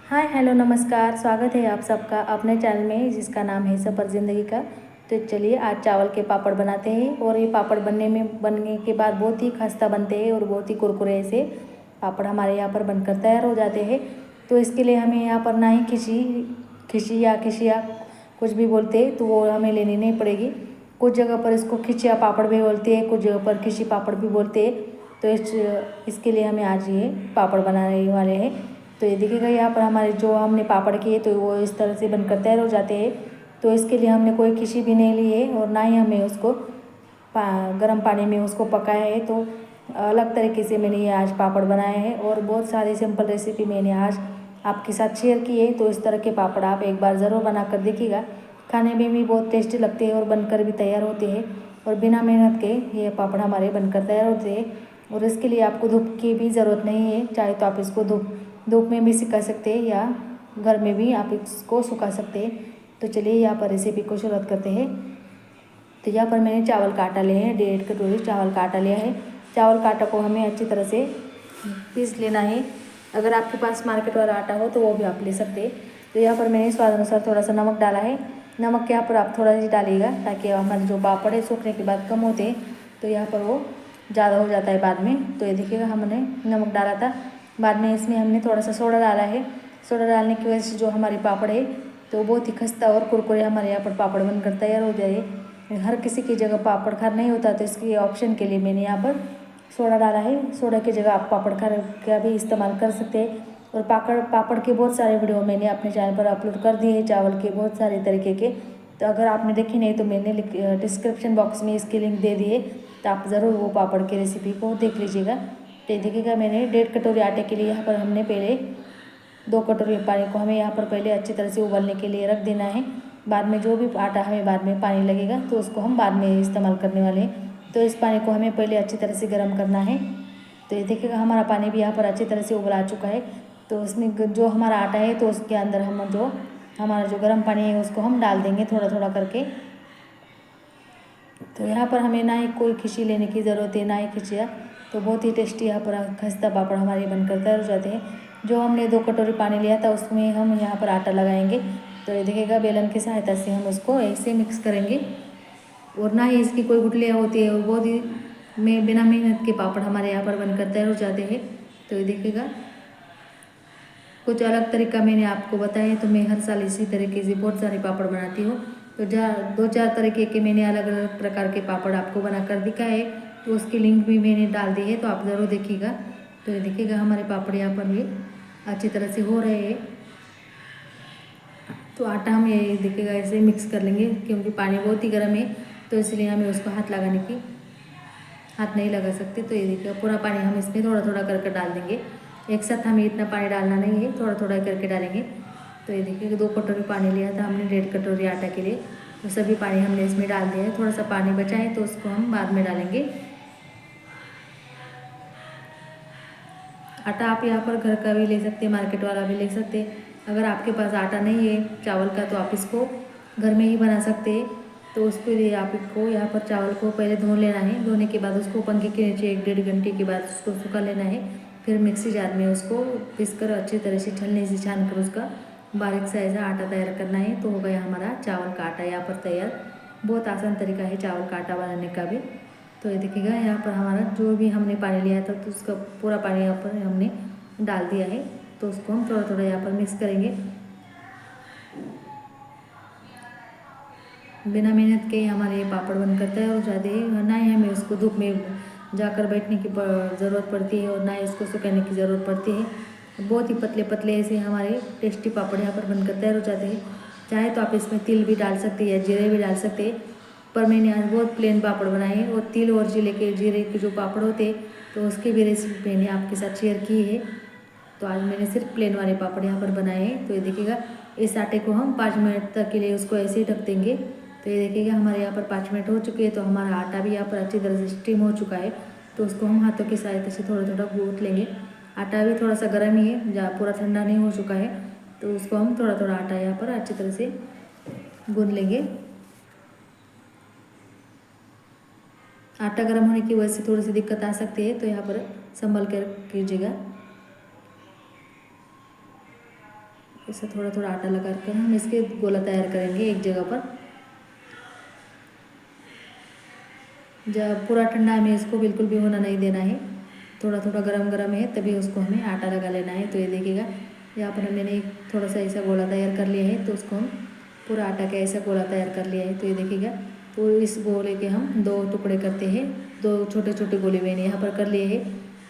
Hi hello नमस्कार, स्वागत है आप सबका अपने चैनल में जिसका नाम है सफ़र ज़िंदगी का। तो चलिए आज चावल के पापड़ बनाते हैं और ये पापड़ बनने के बाद बहुत ही खस्ता बनते हैं और बहुत ही कुरकुरे से पापड़ हमारे यहाँ पर बनकर तैयार हो जाते हैं। तो इसके लिए हमें यहाँ पर ना ही खिचिया कुछ भी बोलते हैं तो वो हमें लेनी नहीं पड़ेगी। कुछ जगह पर इसको खिचिया पापड़ भी बोलते हैं, कुछ जगह पर खिची पापड़ भी बोलते हैं। तो इसके लिए हमें आज ये पापड़ बनाने वाले हैं। तो ये देखिएगा यहाँ पर हमारे जो हमने पापड़ किए तो वो इस तरह से बनकर तैयार हो जाते हैं। तो इसके लिए हमने कोई खिची भी नहीं ली है और ना ही हमें उसको गर्म पानी में उसको पकाया है। तो अलग तरीके से मैंने ये आज पापड़ बनाए हैं और बहुत सारी सिंपल रेसिपी मैंने आज आपके साथ शेयर की है। तो इस तरह के पापड़ आप एक बार ज़रूर बना कर देखिएगा। खाने में भी बहुत टेस्टी लगते हैं और बनकर भी तैयार होते हैं और बिना मेहनत के ये पापड़ हमारे बनकर तैयार होते हैं। और इसके लिए आपको धूप की भी ज़रूरत नहीं है, चाहे तो आप इसको धूप में भी सिका सकते हैं या घर में भी आप इसको सुखा सकते हैं। तो चलिए यहाँ पर रेसिपी को शुरुआत करते हैं। तो यहाँ पर मैंने चावल का आटा लिया है, 1.5 कटोरी चावल का आटा लिया है। चावल का आटा को हमें अच्छी तरह से पीस लेना है। अगर आपके पास मार्केट वाला आटा हो तो वो भी आप ले सकते हैं। तो यहाँ पर मैंने स्वाद अनुसार थोड़ा सा नमक डाला है। नमक यहाँ पर आप थोड़ा सा डालिएगा ताकि हमारे जो पापड़ है सूखने के बाद कम होते हैं, तो यहाँ पर वो ज़्यादा हो जाता है बाद में। तो ये देखिएगा हमने नमक डाला था, बाद में इसमें हमने थोड़ा सा सोडा डाला है। सोडा डालने की वजह से जो हमारे पापड़ है तो बहुत ही खस्ता और कुरकुरे हमारे यहाँ पर पापड़ बनकर तैयार हो जाए। हर किसी की जगह पापड़ खार नहीं होता, तो इसके ऑप्शन के लिए मैंने यहाँ पर सोडा डाला है। सोडा की जगह आप पापड़ खार का भी इस्तेमाल कर सकते हैं। और पापड़ के बहुत सारे वीडियो मैंने अपने चैनल पर अपलोड कर दिए हैं, चावल के बहुत सारे तरीके के। तो अगर आपने देखी नहीं तो मैंने डिस्क्रिप्शन बॉक्स में इसकी लिंक दे दी है, तो आप ज़रूर वो पापड़ की रेसिपी को देख लीजिएगा। तो देखिएगा मैंने 1.5 कटोरी आटे के लिए यहाँ पर हमने पहले 2 कटोरी पानी को हमें यहाँ पर पहले अच्छी तरह से उबलने के लिए रख देना है। बाद में जो भी आटा हमें बाद में पानी लगेगा तो उसको हम बाद में इस्तेमाल करने वाले हैं। तो इस पानी को हमें पहले अच्छी तरह से गर्म करना है। तो ये देखिएगा हमारा पानी भी यहाँ पर अच्छी तरह से उबला चुका है। तो उसमें जो हमारा आटा है तो उसके अंदर हम जो हमारा जो गर्म पानी है उसको हम डाल देंगे थोड़ा थोड़ा करके। तो यहाँ पर हमें ना ही कोई खिची लेने की ज़रूरत है ना ही खिचिया। तो बहुत ही टेस्टी यहाँ पर खस्ता पापड़ हमारे बनकर तैयार हो जाते हैं। जो हमने 2 कटोरी पानी लिया था उसमें हम यहाँ पर आटा लगाएंगे। तो ये देखिएगा बेलन की सहायता से हम उसको ऐसे मिक्स करेंगे और ना ही इसकी कोई गुठलियाँ होती है और बहुत ही बिना मेहनत के पापड़ हमारे यहाँ पर बनकर तैयार हो जाते हैं। तो ये देखिएगा कुछ अलग तरीका मैंने आपको बताया है। तो मैं हर साल इसी तरीके से बहुत सारे पापड़ बनाती हूँ। तो 2-4 तरीके के मैंने अलग अलग प्रकार के पापड़ आपको बनाकर दिखाए है, तो उसकी लिंक भी मैंने डाल दी है, तो आप ज़रूर देखिएगा। तो ये देखिएगा हमारे पापड़ यहाँ पर भी अच्छी तरह से हो रहे हैं। तो आटा हम ये देखिएगा ऐसे मिक्स कर लेंगे, क्योंकि पानी बहुत ही गर्म है तो इसलिए हमें उसको हाथ नहीं लगा सकते। तो ये देखिएगा पूरा पानी हम इसमें थोड़ा थोड़ा करके डाल देंगे। एक साथ हमें इतना पानी डालना नहीं है, थोड़ा थोड़ा करके डालेंगे। तो ये देखिए 2 कटोरी पानी लिया था हमने 1.5 कटोरी आटा के लिए, तो सभी पानी हमने इसमें डाल दिया है। थोड़ा सा पानी बचा है तो उसको हम बाद में डालेंगे। आटा आप यहाँ पर घर का भी ले सकते हैं, मार्केट वाला भी ले सकते हैं। अगर आपके पास आटा नहीं है चावल का तो आप इसको घर में ही बना सकते हैं। तो उसके लिए आपको यहाँ पर चावल को पहले धो लेना है। धोने के बाद उसको पंखे के नीचे 1-1.5 घंटे के बाद उसको सुखा लेना है। फिर मिक्सी जार में उसको पीसकर अच्छी तरह से छलनी से छान कर उसका बारीक सा ऐसा आटा तैयार करना है। तो हो गया हमारा चावल का आटा यहाँ पर तैयार। बहुत आसान तरीका है चावल का आटा बनाने का भी। तो ये देखिएगा यहाँ पर हमारा जो भी हमने पानी लिया था तो उसका पूरा पानी यहाँ पर हमने डाल दिया है। तो उसको हम थोड़ा थोड़ा यहाँ पर मिक्स करेंगे। बिना मेहनत के हमारे ये पापड़ बनकर तैयार हो जाते हैं। ना ही हमें उसको धूप में जाकर बैठने की ज़रूरत पड़ती है और ना ही इसको सुखाने की ज़रूरत पड़ती है। बहुत ही पतले पतले ऐसे हमारे टेस्टी पापड़ यहाँ पर बनकर तैयार हो जाते हैं। चाहे तो आप इसमें तिल भी डाल सकते हैं या जीरे भी डाल सकते हैं, पर मैंने आज बहुत प्लेन पापड़ बनाए हैं। और तिल और जीरे के जो पापड़ होते हैं तो उसकी भी रेसिपी मैंने आपके साथ शेयर की है। तो आज मैंने सिर्फ प्लेन वाले पापड़ यहाँ पर बनाए हैं। तो ये देखिएगा इस आटे को हम 5 मिनट तक के लिए उसको ऐसे ही ढक देंगे। तो ये देखिएगा हमारे यहाँ पर 5 मिनट हो चुके हैं। तो हमारा आटा भी यहाँ पर अच्छी तरह से स्टीम हो चुका है। तो उसको हम हाथों की सहायता से थोड़ा थोड़ा गूँथ लेंगे। आटा भी थोड़ा सा गर्म ही है, जहाँ पूरा ठंडा नहीं हो चुका है। तो उसको हम थोड़ा थोड़ा आटा यहाँ पर अच्छी तरह से गूँथ लेंगे। आटा गर्म होने की वजह से थोड़ी सी दिक्कत आ सकती है, तो यहाँ पर संभल कर कीजिएगा। ऐसा थोड़ा थोड़ा आटा लगा कर हम इसके गोला तैयार करेंगे एक जगह पर। जब पूरा ठंडा हमें इसको बिल्कुल भी होना नहीं देना है, थोड़ा थोड़ा गरम गरम है तभी उसको हमें आटा लगा लेना है। तो ये देखिएगा यहाँ पर मैंने एक थोड़ा सा ऐसा गोला तैयार कर लिया है, तो उसको हम पूरा आटा का ऐसा गोला तैयार कर लिया है। तो ये देखिएगा, तो इस गोले के हम 2 टुकड़े करते हैं, 2 छोटे छोटे गोले मैंने यहाँ पर कर लिए हैं।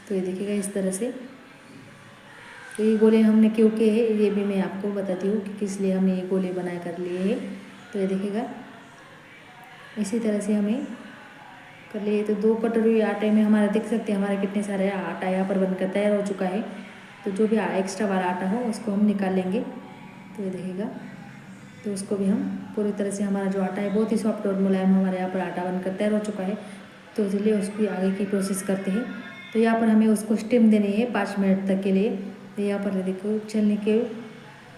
तो ये देखिएगा इस तरह से। तो ये गोले हमने क्यों किए हैं ये भी मैं आपको बताती हूँ कि किस लिए हमने ये गोले बना कर लिए हैं। तो ये देखिएगा इसी तरह से हमें कर लिए। तो 2 कटोरी आटे में हमारा देख सकते हैं हमारा कितने सारे आटा यहाँ पर बनकर तैयार हो चुका है। तो जो भी एक्स्ट्रा वाला आटा हो उसको हम निकाल लेंगे। तो ये देखिएगा, तो उसको भी हम पूरी तरह से, हमारा जो आटा है बहुत ही सॉफ्ट और मुलायम हमारे यहाँ पर आटा बनकर तैयार हो चुका है। तो इसलिए उसकी आगे की प्रोसेस करते हैं। तो यहाँ पर हमें उसको स्टीम देनी है 5 मिनट तक के लिए। तो यहाँ पर देखो छलनी के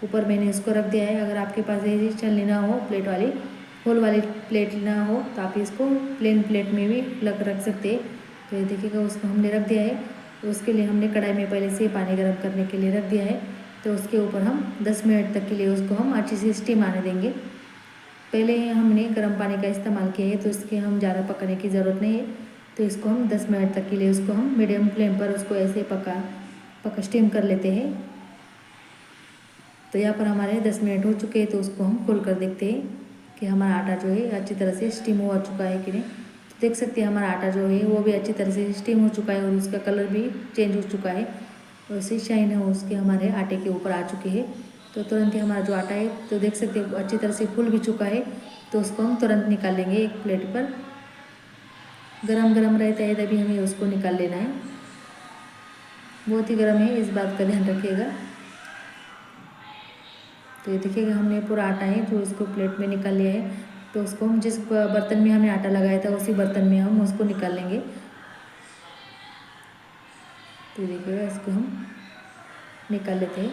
ऊपर मैंने इसको रख दिया है। अगर आपके पास ये छलनी ना हो, प्लेट वाली होल वाली प्लेट ना हो, तो आप इसको प्लेन प्लेट में भी रख सकते हैं। तो ये देखिएगा उसको हमने रख दिया है। तो उसके लिए हमने कढ़ाई में पहले से पानी गर्म करने के लिए रख दिया है। तो उसके ऊपर हम 10 मिनट तक के लिए उसको हम अच्छी से स्टीम आने देंगे। पहले हमने गर्म पानी का इस्तेमाल किया है, तो इसके हम ज़्यादा पकाने की ज़रूरत नहीं है। तो इसको हम 10 मिनट तक के लिए उसको हम मीडियम फ्लेम पर उसको ऐसे पका स्टीम कर लेते हैं। तो यहाँ पर हमारे 10 मिनट हो चुके हैं। तो उसको हम खोल कर देखते हैं कि हमारा आटा जो है अच्छी तरह से स्टीम हो चुका है कि नहीं। तो देख सकते हैं हमारा आटा जो है वो भी अच्छी तरह से स्टीम हो चुका है और उसका कलर भी चेंज हो चुका है और उससे शाइन है उसके हमारे आटे के ऊपर आ चुकी है। तो तुरंत ही हमारा जो आटा है तो देख सकते हैं अच्छी तरह से फूल भी चुका है। तो उसको हम तुरंत निकाल लेंगे एक प्लेट पर। गरम गरम रहता है तभी हमें उसको निकाल लेना है, बहुत ही गर्म है, इस बात का ध्यान रखिएगा। तो ये देखिएगा हमने पूरा आटा है जो इसको प्लेट में निकाल लिया है। तो उसको हम जिस बर्तन में हमने आटा लगाया था उसी बर्तन में हम उसको निकाल लेंगे। तो देखिएगा इसको हम निकाल लेते हैं।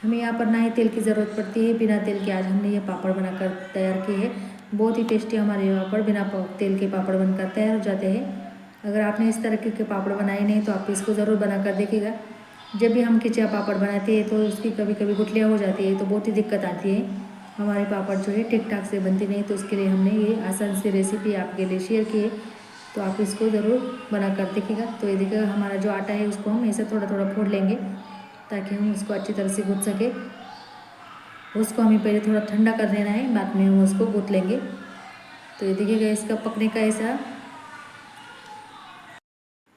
हमें यहाँ पर ना ही तेल की ज़रूरत पड़ती है, बिना तेल के आज हमने ये पापड़ बनाकर तैयार किए हैं। बहुत ही टेस्टी हमारे यहाँ पर बिना तेल के पापड़ बनकर तैयार हो जाते हैं। अगर आपने इस तरह के पापड़ बनाए नहीं तो आप इसको ज़रूर बना कर देखिएगा। जब भी हम खिचिया पापड़ बनाते हैं तो उसकी कभी कभी गुठलियाँ हो जाती है, तो बहुत ही दिक्कत आती है। हमारे पापड़ जो है ठीक ठाक से बनती नहीं, तो उसके लिए हमने ये आसान सी रेसिपी आपके लिए शेयर की है। तो आप इसको ज़रूर बना कर देखिएगा। तो ये देखिएगा हमारा जो आटा है उसको हम ऐसे थोड़ा थोड़ा फोड़ लेंगे ताकि हम उसको अच्छी तरह से गूँथ सके। उसको हमें पहले थोड़ा ठंडा कर लेना है, बाद में हम उसको गूँथ लेंगे। तो ये देखिएगा इसका पकने का ऐसा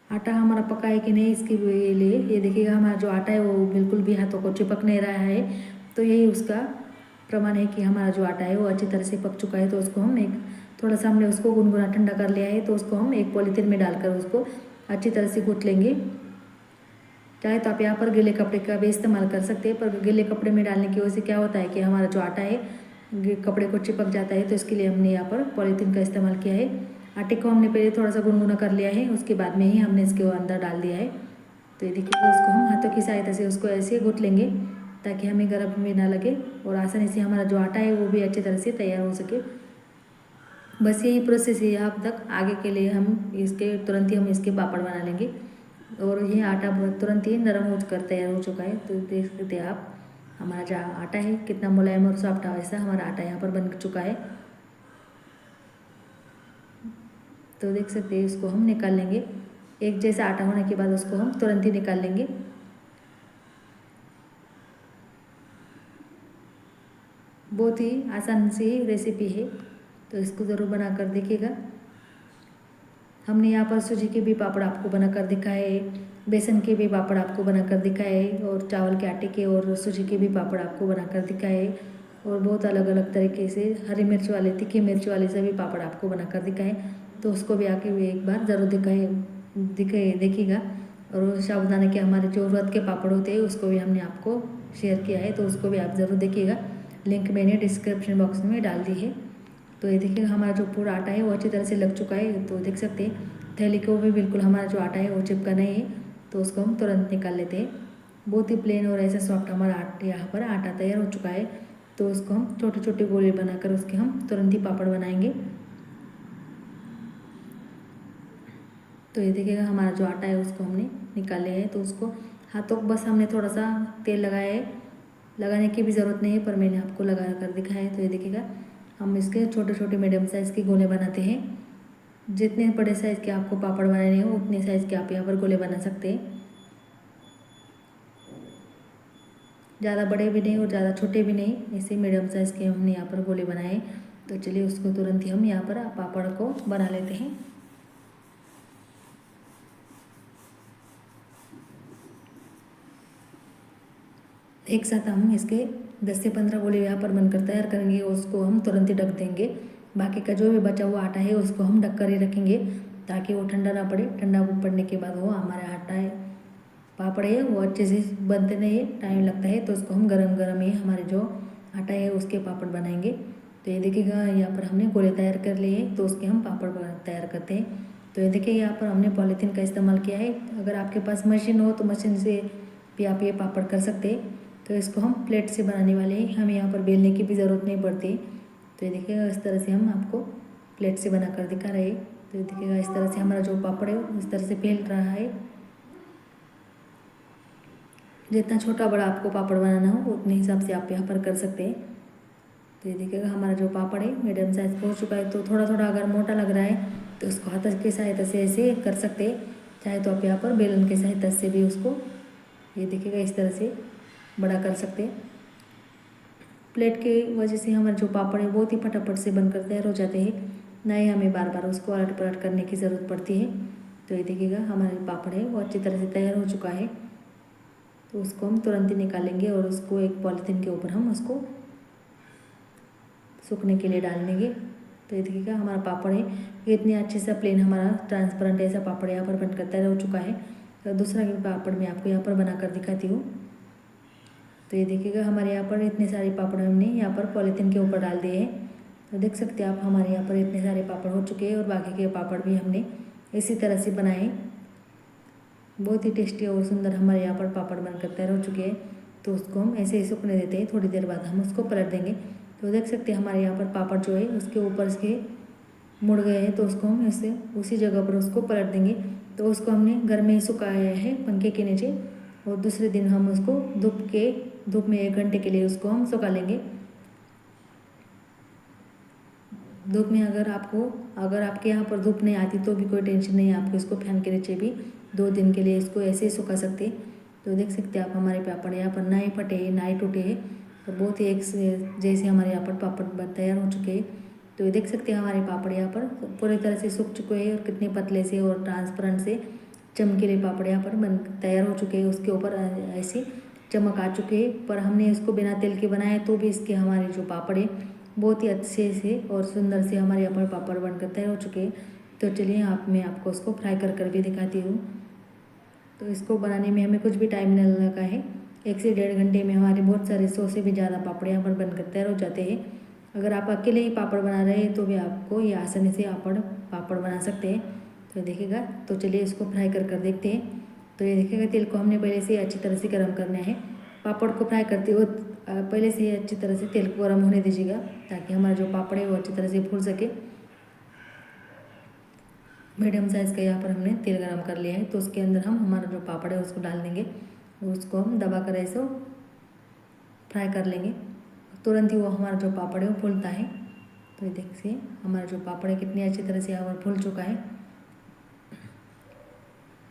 आटा हमारा पका है कि नहीं इसके लिए ये देखिएगा हमारा जो आटा है वो बिल्कुल भी हाथों को चिपक नहीं रहा है। तो यही उसका प्रमाण है कि हमारा जो आटा है वो अच्छी तरह से पक चुका है। तो उसको हम एक थोड़ा सा हमने उसको गुनगुना ठंडा कर लिया है। तो उसको हम एक पॉलीथीन में डालकर उसको अच्छी तरह से गूँथ लेंगे। चाहे तो आप यहाँ पर गीले कपड़े का भी इस्तेमाल कर सकते हैं, पर गीले कपड़े में डालने की वजह से क्या होता है कि हमारा जो आटा है कपड़े को चिपक जाता है। तो इसके लिए हमने यहाँ पर पॉलीथीन का इस्तेमाल किया है। आटे को हमने पहले थोड़ा सा गुनगुना कर लिया है, उसके बाद में ही हमने इसके अंदर डाल दिया है। तो ये देखिए उसको हम हाथों की सहायता से उसको ऐसे गूँथ लेंगे ताकि हमें गर्म भी ना लगे और आसानी से हमारा जो आटा है वो भी अच्छी तरह से तैयार हो सके। बस यही प्रोसेस है यहाँ तक। आगे के लिए हम इसके तुरंत ही हम इसके पापड़ बना लेंगे और ये आटा तुरंत ही नरम हो कर तैयार हो चुका है। तो देख सकते हैं आप हमारा जो आटा है कितना मुलायम और सॉफ्ट वैसा हमारा आटा यहाँ पर बन चुका है। तो देख सकते हैं इसको हम निकाल लेंगे। एक जैसा आटा होने के बाद उसको हम तुरंत ही निकाल लेंगे। बहुत ही आसान सी रेसिपी है, तो इसको ज़रूर बना कर देखिएगा। हमने यहाँ पर सूजी के भी पापड़ आपको बनाकर दिखाए, बेसन के भी पापड़ आपको बनाकर दिखाए और चावल के आटे के और सूजी के भी पापड़ आपको बनाकर दिखाए और बहुत अलग अलग तरीके से हरी मिर्च वाले, तीखी मिर्च वाले सभी पापड़ आपको बनाकर दिखाए। तो उसको भी आके भी एक बार ज़रूर देखिएगा। और साबूदाना के हमारे जो व्रत के पापड़ होते हैं उसको भी हमने आपको शेयर किया है, तो उसको भी आप ज़रूर देखिएगा। लिंक मैंने डिस्क्रिप्शन बॉक्स में डाल दी है। तो ये देखिए हमारा जो पूरा आटा है वो अच्छी तरह से लग चुका है। तो देख सकते हैं थैली को भी बिल्कुल हमारा जो आटा है वो चिपका नहीं है। तो उसको हम तुरंत निकाल लेते हैं। बहुत ही प्लेन और ऐसा सॉफ्ट हमारा यहाँ पर आटा तैयार हो चुका है। तो उसको हम छोटे छोटे गोले बनाकर उसके हम तुरंत ही पापड़ बनाएंगे। तो ये देखिएगा हमारा जो आटा है उसको हमने निकाल लिया है। तो उसको हाथों को बस हमने थोड़ा सा तेल लगाया है, लगाने की भी ज़रूरत नहीं है, पर मैंने आपको लगा कर दिखाया है। तो ये देखिएगा, हम इसके छोटे छोटे मीडियम साइज़ के गोले बनाते हैं। जितने बड़े साइज़ के आपको पापड़ बनाने हो उतने साइज़ के आप यहाँ पर गोले बना सकते हैं। ज़्यादा बड़े भी नहीं और ज़्यादा छोटे भी नहीं, ऐसे मीडियम साइज़ के हमने यहाँ पर गोले बनाए। तो चलिए उसको तुरंत ही हम यहाँ पर पापड़ को बना लेते हैं। एक साथ हम इसके 10 से 15 गोले यहाँ पर बनकर तैयार करेंगे और उसको हम तुरंत ही ढक देंगे। बाकी का जो भी बचा हुआ आटा है उसको हम ढक कर ही रखेंगे ताकि वो ठंडा ना पड़े। ठंडा पड़ने के बाद वो हमारा आटा है पापड़ है वो अच्छे से बनते नहीं, टाइम लगता है। तो उसको हम गरम गरम ही हमारे जो आटा है उसके पापड़ बनाएंगे। तो ये देखिएगा, यहाँ पर हमने गोले तैयार कर लिए हैं, तो उसके हम पापड़ तैयार करते हैं। तो ये देखिए, यहाँ पर हमने पॉलीथीन का इस्तेमाल किया है। अगर आपके पास मशीन हो तो मशीन से भी आप ये पापड़ कर सकते हैं। तो इसको हम प्लेट से बनाने वाले हैं, हमें यहाँ पर बेलने की भी ज़रूरत नहीं पड़ती। तो ये देखिएगा, इस तरह से हम आपको प्लेट से बना कर दिखा रहे हैं। तो ये देखिएगा, इस तरह से हमारा जो पापड़ है इस तरह से फैल रहा है। जितना छोटा बड़ा आपको पापड़ बनाना हो उतने हिसाब से आप यहाँ पर कर सकते हैं। तो ये देखिएगा, हमारा जो पापड़ है मीडियम साइज़ हो चुका है। तो थोड़ा थोड़ा अगर मोटा लग रहा है तो उसको हाथ की सहायता से ऐसे कर सकते हैं, चाहे तो आप यहाँ पर बेलन की सहायता से भी उसको ये देखिएगा इस तरह से बड़ा कर सकते हैं। प्लेट के वजह से हमारे जो पापड़ है बहुत ही फटाफट से बनकर तैयार हो जाते हैं, ना ही हमें बार बार उसको अलट पलट करने की ज़रूरत पड़ती है। तो ये देखिएगा, हमारे पापड़ है वो अच्छी तरह से तैयार हो चुका है। तो उसको हम तुरंत ही निकालेंगे और उसको एक पॉलीथीन के ऊपर हम उसको सूखने के लिए डाल देंगे। तो ये देखिएगा, हमारा पापड़ है ये इतनी अच्छे से प्लेन हमारा ट्रांसपेरेंट ऐसा पापड़ यहाँ पर बनकर तैयार हो चुका है। तो दूसरा भी पापड़ मैं आपको यहाँ पर बनाकर दिखाती हूँ। तो ये देखिएगा, हमारे यहाँ पर इतने सारे पापड़ हमने यहाँ पर पॉलीथीन के ऊपर डाल दिए हैं। तो देख सकते हैं आप, हमारे यहाँ पर इतने सारे पापड़ हो चुके हैं और बाकी के पापड़ भी हमने इसी तरह से बनाए। बहुत ही टेस्टी और सुंदर हमारे यहाँ पर पापड़ बनकर तैयार हो चुके हैं। तो उसको हम ऐसे ही सूखने देते हैं, थोड़ी देर बाद हम उसको पलट देंगे। तो देख सकते हैं, हमारे यहाँ पर पापड़ जो है उसके ऊपर से मुड़ गए हैं, तो उसको हम ऐसे उसी जगह पर उसको पलट देंगे। तो उसको हमने घर में ही सुखाया है पंखे के नीचे, और दूसरे दिन हम उसको धूप में 1 घंटे के लिए उसको हम सुखा लेंगे। धूप में अगर आपके यहाँ पर धूप नहीं आती तो भी कोई टेंशन नहीं है, आपको इसको फैन के नीचे भी 2 दिन के लिए इसको ऐसे ही सुखा सकते हैं। तो देख सकते हैं आप, हमारे पापड़ यहाँ पर ना ही फटे हैं ना ही टूटे हैं, और बहुत ही एक जैसे हमारे यहाँ पर पापड़ तैयार हो चुके हैं। तो ये देख सकते हैं, हमारे पापड़ यहाँ पर पूरी तरह से सूख चुके हैं और कितने पतले से और ट्रांसपेरेंट से चमकीले पापड़ यहाँ पर बन तैयार हो चुके हैं। उसके ऊपर ऐसी चमक आ चुके हैं, पर हमने इसको बिना तेल के बनाया तो भी इसके हमारे जो पापड़ है बहुत ही अच्छे से और सुंदर से हमारे यहाँ पर पापड़ बनकर तैयार हो चुके हैं। तो चलिए मैं आपको उसको फ्राई कर भी दिखाती हूँ। तो इसको बनाने में हमें कुछ भी टाइम नहीं लगा है, 1 से 1.5 घंटे में हमारे बहुत सारे 100 से भी ज़्यादा पापड़ यहाँ पर बनकर तैयार हो जाते हैं। अगर आप अकेले ही पापड़ बना रहे हैं तो भी आपको ये आसानी से पापड़ बना सकते हैं। तो देखिएगा, तो चलिए इसको फ्राई कर देखते हैं। तो ये देखिएगा, तेल को हमने पहले से अच्छी तरह से गर्म करना है। पापड़ को फ्राई करते हुए पहले से ही अच्छी तरह से तेल को गर्म होने दीजिएगा, ताकि हमारा जो पापड़ है वो अच्छी तरह से फूल सके। मीडियम साइज़ का यहाँ पर हमने तेल गरम कर लिया है। तो उसके अंदर हम हमारा जो पापड़ है उसको डाल देंगे, उसको हम दबा कर ऐसे फ्राई कर लेंगे। तुरंत ही वो हमारा जो पापड़ है वो फूलता है। तो ये देखिए, हमारा जो पापड़ है कितनी अच्छी तरह से यहाँ पर फूल चुका है।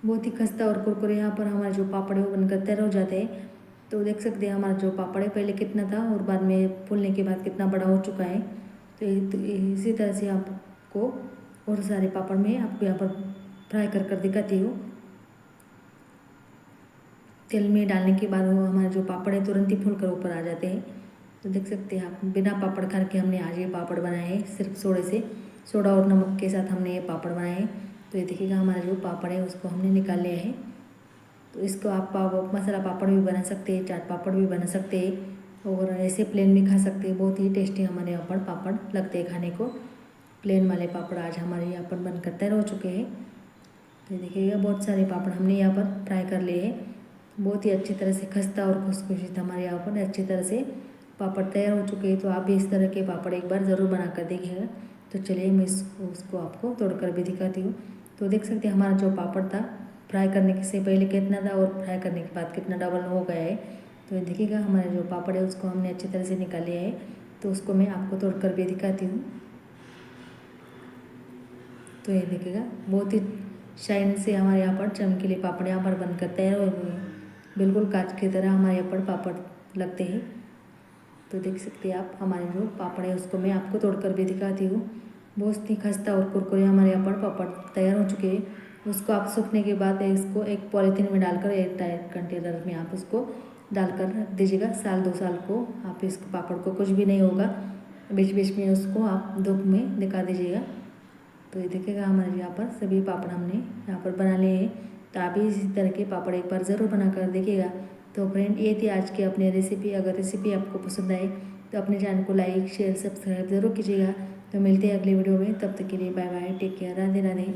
बहुत ही खस्ता और कुरकुरे यहाँ पर हमारे जो पापड़ है वो बनकर तैयार हो जाते हैं। तो देख सकते हैं, हमारा जो पापड़ है पहले कितना था और बाद में फूलने के बाद कितना बड़ा हो चुका है। तो इसी तरह से आपको और सारे पापड़ में आपको यहाँ पर फ्राई कर दिखाती हूँ। तेल में डालने के बाद वो हमारे जो पापड़ है तुरंत ही फूल कर ऊपर आ जाते हैं। तो देख सकते हैं आप, बिना पापड़ करके हमने आज ये पापड़ बनाए हैं, सिर्फ सोडा और नमक के साथ हमने ये पापड़ बनाए हैं। तो ये देखिएगा, हमारा जो पापड़ है उसको हमने निकाल लिया है। तो इसको आप मसाला पापड़ भी बना सकते हैं, चाट पापड़ भी बना सकते हैं, और ऐसे प्लेन भी खा सकते हैं। बहुत ही टेस्टी हमारे यहाँ पर पापड़ लगते हैं खाने को। प्लेन वाले पापड़ आज हमारे यहाँ पर बनकर तैयार हो चुके हैं। तो देखिएगा, बहुत सारे पापड़ हमने यहाँ पर फ्राई कर लिए हैं। बहुत ही अच्छी तरह से खस्ता और खुशखुशीत हमारे यहाँ पर अच्छी तरह से पापड़ तैयार हो चुके हैं। तो आप भी इस तरह के पापड़ एक बार ज़रूर बना कर देखिएगा। तो चलिए मैं उसको आपको तोड़कर भी दिखाती हूँ। तो देख सकते हैं, हमारा जो पापड़ था फ्राई करने से पहले कितना था और फ्राई करने के बाद कितना डबल हो गया है। तो ये देखिएगा हमारे जो पापड़ है उसको हमने अच्छी तरह से निकाल लिया है। तो उसको मैं आपको तोड़कर भी दिखाती हूँ। तो ये देखिएगा बहुत ही शाइन से हमारे यहाँ पर चमकीले पापड़ यहाँ पर बनकर तैयार हुए हैं। बिल्कुल कांच की तरह हमारे यहाँ पर पापड़ लगते हैं। तो देख सकते हैं आप हमारे जो पापड़ है उसको मैं आपको तोड़कर भी दिखाती हूँ। बहुत ही खस्ता और कुरकुरे हमारे यहाँ पर पापड़ तैयार हो चुके हैं। उसको आप सूखने के बाद इसको एक पॉलीथीन में डालकर एयर टाइट कंटेनर में आप उसको डालकर रख दीजिएगा। 1-2 साल को आप इसको पापड़ को कुछ भी नहीं होगा। बीच बीच में उसको आप धूप में दिखा दीजिएगा। तो ये देखिएगा हमारे यहाँ पर सभी पापड़ हमने यहाँ पर बना लिए हैं। तो आप भी इसी तरह के पापड़ एक बार ज़रूर बना कर देखिएगा। तो फ्रेंड ये थी आज की अपनी रेसिपी। अगर रेसिपी आपको पसंद आए तो अपने चैनल को लाइक शेयर सब्सक्राइब ज़रूर कीजिएगा। तो मिलते हैं अगली वीडियो में, तब तक के लिए bye bye, take care, Radhe Radhe.